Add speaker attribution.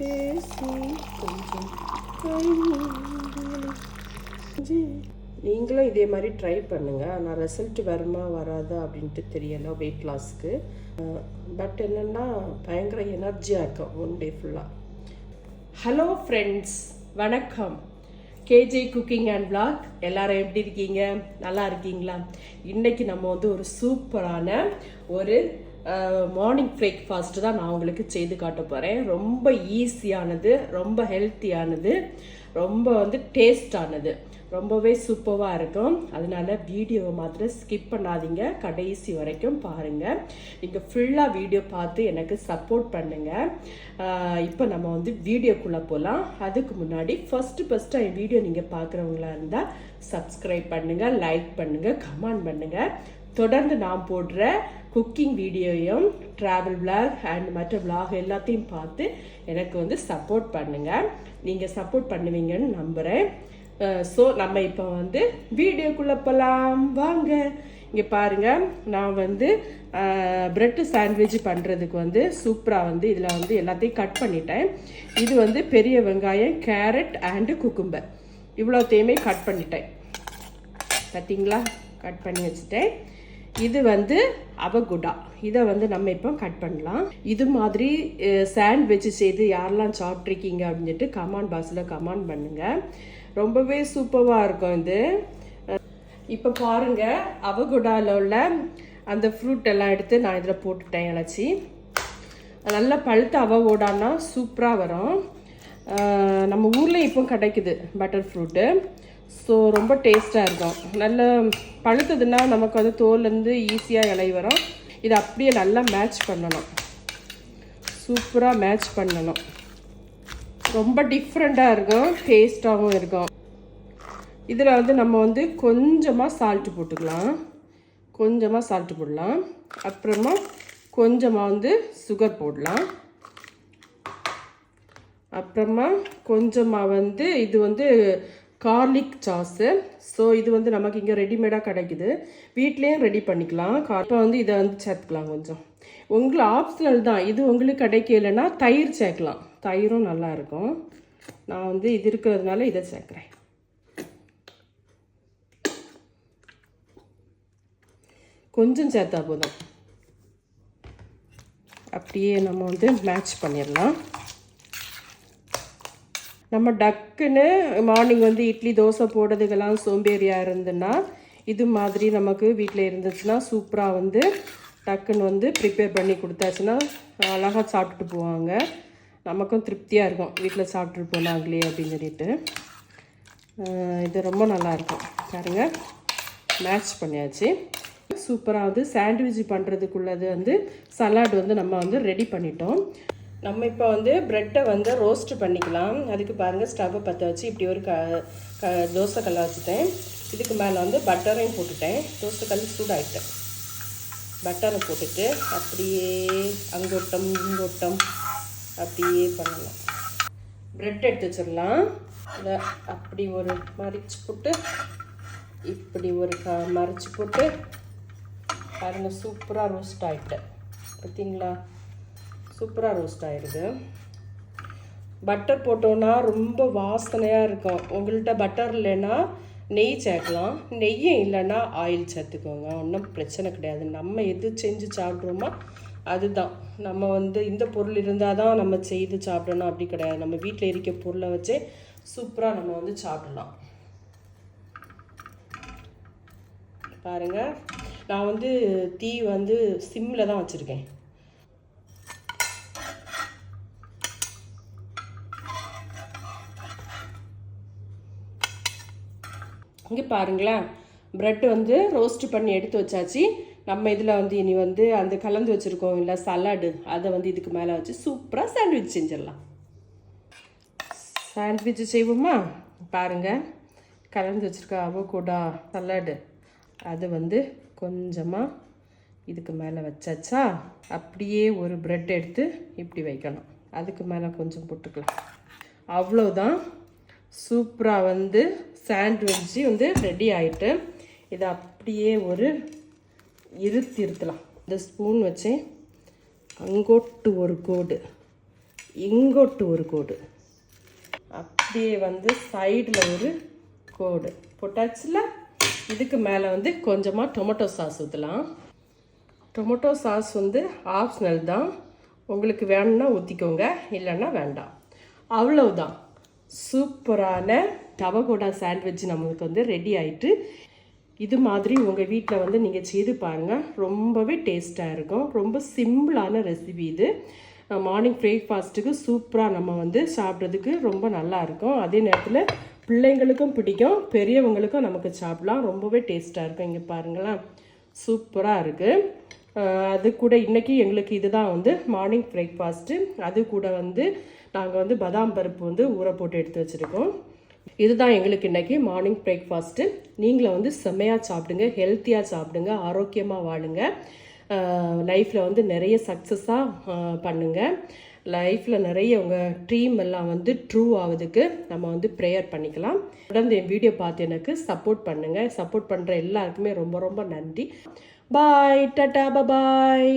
Speaker 1: பேசி கொஞ்சம் நீங்களும் இதே மாதிரி ட்ரை பண்ணுங்கள். ஆனால் ரிசல்ட் வருமா வராதா அப்படின்ட்டு தெரியலை வெயிட் லாஸ்க்கு. பட் என்னென்னா பயங்கர எனர்ஜியாக இருக்கும் ஒன் டே ஃபுல்லாக. ஹலோ ஃப்ரெண்ட்ஸ், வணக்கம். K J cooking and vlog. எல்லாரும் எப்படி இருக்கீங்க? நல்லா இருக்கீங்களா? இன்றைக்கி நம்ம வந்து ஒரு சூப்பரான ஒரு மார்னிங் பிரேக்ஃபாஸ்ட் தான் நான் உங்களுக்கு செய்து காட்ட போகிறேன். ரொம்ப ஈஸியானது, ரொம்ப ஹெல்த்தியானது, ரொம்ப வந்து டேஸ்டானது, ரொம்பவே சூப்பராக இருக்கும். அதனால வீடியோவை மாத்திரம் ஸ்கிப் பண்ணாதீங்க, கடைசி வரைக்கும் பாருங்கள். நீங்கள் ஃபுல்லாக வீடியோ பார்த்து எனக்கு சப்போர்ட் பண்ணுங்கள். இப்போ நம்ம வந்து வீடியோக்குள்ளே போகலாம். அதுக்கு முன்னாடி ஃபஸ்ட்டு என் வீடியோ நீங்கள் பார்க்குறவங்களா இருந்தால் சப்ஸ்கிரைப் பண்ணுங்கள், லைக் பண்ணுங்கள், கமெண்ட் பண்ணுங்கள். தொடர்ந்து நான் போடுற குக்கிங் வீடியோயும் ட்ராவல் விளாக் அண்ட் மற்ற விளாக் எல்லாத்தையும் பார்த்து எனக்கு வந்து சப்போர்ட் பண்ணுங்கள். நீங்கள் சப்போர்ட் பண்ணுவீங்கன்னு நம்புகிறேன். ஸோ நம்ம இப்போ வந்து வீடியோக்குள்ளே போகலாம் வாங்க. இங்கே பாருங்கள், நான் வந்து ப்ரெட்டு சாண்ட்விச் பண்ணுறதுக்கு வந்து சூப்பராக வந்து இதில் வந்து எல்லாத்தையும் கட் பண்ணிட்டேன். இது வந்து பெரிய வெங்காயம், கேரட் அண்டு குக்கும்பர் இவ்வளோத்தையுமே கட் பண்ணிட்டேன். பார்த்தீங்களா, கட் பண்ணி வச்சுட்டேன். இது வந்து அவகுடா, இதை வந்து நம்ம இப்போ கட் பண்ணலாம். இது மாதிரி சாண்ட்விச் செய்து யாரெல்லாம் சாப்பிட்ருக்கீங்க அப்படின்ட்டு கமெண்ட் பாக்ஸில் கமெண்ட் பண்ணுங்கள். ரொம்பவே சூப்பராக இருக்கும் இது. இப்போ பாருங்கள், அவகுடாவில் உள்ள அந்த ஃப்ரூட் எல்லாம் எடுத்து நான் இதில் போட்டுட்டேன். இழைச்சி நல்லா பழுத்த அவகோடான்னா சூப்பராக வரும். நம்ம ஊரில் இப்போ கிடைக்குது பட்டர் ஃப்ரூட்டு. ஸோ ரொம்ப டேஸ்ட்டாக இருக்கும். நல்ல பழுத்ததுன்னா நமக்கு வந்து தோல்லேருந்து ஈஸியாக இலை வரும். இதை அப்படியே நல்லா மேட்ச் பண்ணணும், சூப்பராக மேட்ச் பண்ணணும். ரொம்ப டிஃப்ரெண்ட்டாக இருக்கும், டேஸ்ட்டாகவும் இருக்கும். இதில் வந்து நம்ம வந்து கொஞ்சமாக சால்ட்டு போட்டுக்கலாம், கொஞ்சமாக சால்ட்டு போடலாம். அப்புறமா கொஞ்சமாக வந்து சுகர் போடலாம். அப்புறமா கொஞ்சமாக வந்து இது வந்து கார்லிக் சாஸு. ஸோ இது வந்து நமக்கு இங்கே ரெடிமேடாக கிடைக்குது, வீட்லேயும் ரெடி பண்ணிக்கலாம். இப்போ வந்து இதை வந்து சேர்த்துக்கலாம் கொஞ்சம். உங்களுக்கு ஆப்ஷனல் தான், இது உங்களுக்கு கிடைக்கலைன்னா தயிர் சேர்க்கலாம், தயிரும் நல்லாயிருக்கும். நான் வந்து இது இருக்கிறதுனால இதை சேர்க்குறேன். கொஞ்சம் சேர்த்தா போதும். அப்படியே நம்ம வந்து மேட்ச் பண்ணிடலாம். நம்ம டக்குன்னு மார்னிங் வந்து இட்லி தோசை போடுறதுக்கெல்லாம் சோம்பேறியாக இருந்துன்னா இது மாதிரி நமக்கு வீட்டில் இருந்துச்சுன்னா சூப்பராக வந்து டக்குன்னு வந்து ப்ரிப்பேர் பண்ணி கொடுத்தாச்சுன்னா அழகாக சாப்பிட்டுட்டு போவாங்க. நமக்கும் திருப்தியாக இருக்கும், வீட்டில் சாப்பிட்டுட்டு போனாங்களே அப்படின்னு சொல்லிட்டு. இது ரொம்ப நல்லாயிருக்கும். பாருங்க, மேட்ச் பண்ணியாச்சு. சூப்பராக வந்து சாண்ட்விச் பண்ணுறதுக்குள்ளது வந்து சலாட் வந்து நம்ம வந்து ரெடி பண்ணிட்டோம். நம்ம இப்போ வந்து ப்ரெட்டை வந்து ரோஸ்ட் பண்ணிக்கலாம். அதுக்கு பாருங்கள், ஸ்டவ்வை பற்ற வச்சு இப்படி ஒரு தோசை கல்லை வச்சுட்டேன். இதுக்கு மேலே வந்து பட்டரையும் போட்டுட்டேன். தோசை கல் சூடாகிட்டேன். பட்டரை போட்டுட்டு அப்படியே அங்கோட்டம் இங்கோட்டம் அப்படியே பண்ணலாம். ப்ரெட் எடுத்து வச்சிடலாம். இதை அப்படி ஒரு மறிச்சு போட்டு இப்படி ஒரு மறைச்சி போட்டு பாருங்கள், சூப்பராக ரோஸ்ட் ஆகிட்டேன். பார்த்தீங்களா, சூப்பராக ரோஸ்ட் ஆகிடுது. பட்டர் போட்டோன்னா ரொம்ப வாசனையாக இருக்கும். உங்கள்கிட்ட பட்டர் இல்லைன்னா நெய் சேர்க்கலாம், நெய்யும் இல்லைன்னா ஆயில் சேர்த்துக்கோங்க, ஒன்றும் பிரச்சனை கிடையாது. நம்ம எது செஞ்சு சாப்பிட்றோமோ அதுதான். நம்ம வந்து இந்த பொருள் இருந்தால் தான் நம்ம செய்து சாப்பிடணும் அப்படி கிடையாது. நம்ம வீட்டில் இருக்க பொருளை வச்சே சூப்பராக நம்ம வந்து சாப்பிடலாம். பாருங்கள், நான் வந்து தீ வந்து சிம்மில் தான் வச்சுருக்கேன். இங்கே பாருங்களேன், ப்ரெட் வந்து ரோஸ்ட் பண்ணி எடுத்து வச்சாச்சு. நம்ம இதில் வந்து இனி வந்து அந்த கலந்து வச்சுருக்கோம் இல்லை சலாடு, அதை வந்து இதுக்கு மேலே வச்சு சூப்பராக சாண்ட்விச் செஞ்சிடலாம். சாண்ட்விச் செய்வோமா? பாருங்கள், கலந்து வச்சுருக்க அவகோடா சலாடு அது வந்து கொஞ்சமாக இதுக்கு மேலே வச்சாச்சா. அப்படியே ஒரு ப்ரெட் எடுத்து இப்படி வைக்கணும், அதுக்கு மேலே கொஞ்சம் போட்டுக்கலாம். அவ்வளோதான், சூப்பராக வந்து சாண்ட்விச் வந்து ரெடி ஆகிட்டு. இதை அப்படியே ஒரு இருத்தலாம். இந்த ஸ்பூன் வச்சு அங்கோட்டு ஒரு கோடு இங்கோட்டு ஒரு கோடு, அப்படியே வந்து சைடில் ஒரு கோடு போட்டாச்சுல. இதுக்கு மேலே வந்து கொஞ்சமாக டொமேட்டோ சாஸ் ஊற்றலாம். டொமேட்டோ சாஸ் வந்து ஆப்ஷனல் தான், உங்களுக்கு வேணும்னா ஊற்றிக்கோங்க, இல்லைன்னா வேண்டாம். அவ்வளவுதான், சூப்பரான அவகோடா சாண்ட்விச் நம்மளுக்கு வந்து ரெடி ஆயிட்டு. இது மாதிரி உங்கள் வீட்டில் வந்து நீங்கள் செய்து பாருங்கள், ரொம்பவே டேஸ்ட்டாக இருக்கும். ரொம்ப சிம்பிளான ரெசிபி இது. மார்னிங் பிரேக்ஃபாஸ்ட்டுக்கு சூப்பராக நம்ம வந்து சாப்பிட்றதுக்கு ரொம்ப நல்லா இருக்கும். அதே நேரத்தில் பிள்ளைங்களுக்கும் பிடிக்கும், பெரியவங்களுக்கும் நமக்கு சாப்பிடலாம், ரொம்பவே டேஸ்ட்டாக இருக்கும். இங்கே பாருங்களேன், சூப்பராக இருக்குது. அது கூட இன்றைக்கி எங்களுக்கு இதுதான் வந்து மார்னிங் பிரேக்ஃபாஸ்ட்டு. அது கூட வந்து நாங்கள் வந்து பாதாம் பருப்பு வந்து ஊற போட்டு எடுத்து வச்சுருக்கோம். இதுதான் எங்களுக்கு இன்றைக்கி மார்னிங் பிரேக்ஃபாஸ்ட்டு. நீங்களும் வந்து செம்மையாக சாப்பிடுங்க, ஹெல்த்தியாக சாப்பிடுங்க, ஆரோக்கியமாக வாழுங்க. லைஃப்பில் வந்து நிறைய சக்ஸஸாக பண்ணுங்கள். லைஃப்பில் நிறைய உங்கள் ட்ரீம் எல்லாம் வந்து ட்ரூ ஆகுதுக்கு நம்ம வந்து ப்ரேயர் பண்ணிக்கலாம். தொடர்ந்து என் வீடியோ பார்த்து எனக்கு சப்போர்ட் பண்ணுங்கள். சப்போர்ட் பண்ணுற எல்லாருக்குமே ரொம்ப ரொம்ப நன்றி. பாய், டாடா, பாய்.